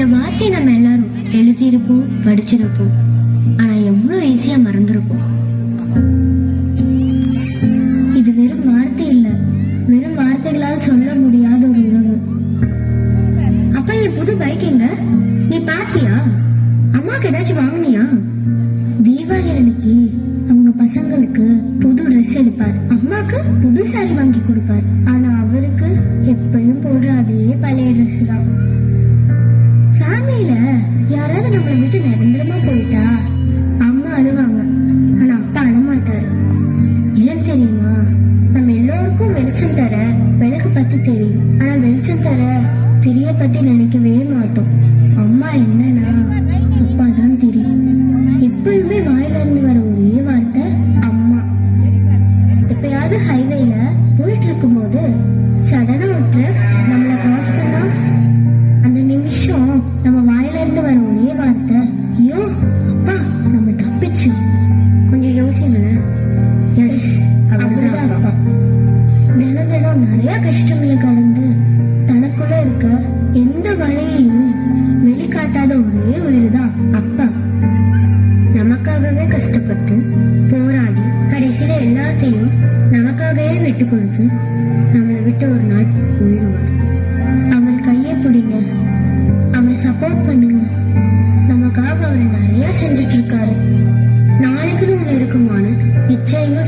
இந்த வார்த்தையை நம்ம எல்லாரும் எழுதியிருப்போம், படிச்சிருப்போம். ஆனா எவ்வளவு ஈஸியா மறந்துருப்போம். இது வெறும் வார்த்தை இல்ல, வெறும் வார்த்தைகளால் சொல்ல முடியாத ஒரு உறவு. அப்பா, என் புது பைக் எங்க? நீ பாத்தியா? அம்மாக்கு ஏதாச்சும் வாங்கினியா? தீபாவளி அன்னைக்கு அவங்க பசங்களுக்கு புது ட்ரெஸ் எடுப்பார், அம்மாக்கு புது சாரி வாங்கி கொடுப்பார். ஆனா அவருக்கு எப்பயும் போடுற அதே பழைய ட்ரெஸ் தான். ஃபேமிலியில யாராவது நம்மளை விட்டு நிரந்தரமா போயிட்டா அம்மா அழுவாங்க, ஆனா அப்பா அழமாட்டாரு. ஏன் தெரியுமா? நம்ம எல்லோருக்கும் வெளிச்சம் தர விளக்கு பத்தி தெரியும், ஆனா வெளிச்சம் தர திரிய பத்தி நினைக்கவே மாட்டோம். அம்மா என்னன்னா அப்பா தான் தெரியும். எப்பயுமே வாயில இருந்து வர ஒரே வார்த்தை அம்மா. எப்பயாவது ஹைவேல போயிட்டு இருக்கும் போது சடனா விட்டு நம்மளை கிராஸ் பண்ணா அந்த நிமிஷம் நம்ம வாயில இருந்து வர ஒரே வார்த்தை ஐயோ அப்பா, நம்ம தப்பிச்சு. கொஞ்சம் யோசிங்களேன். எஸ், அவர்தான் அப்பா. தினம் தினம் நிறைய கஷ்டங்களை கடந்து தனக்குள்ள இருக்க எந்த வழியையும் வெளிக்காட்டாத ஒரே உயிர் தான் அப்பா. நமக்காகவே கஷ்டப்பட்டு போராடி கடைசியில எல்லாத்தையும் நமக்காகவே விட்டு கொடுத்து நம்மளை விட்டு ஒரு நாள் உயிர்வார். அவர் கையை பிடிங்க, அவரை சப்போர்ட் பண்ணுங்க. நமக்காக அவர் நிறைய செஞ்சுட்டு இருக்காரு. நாளைக்குன்னு ஒண்ணு இருக்குமான்னு நிச்சயமா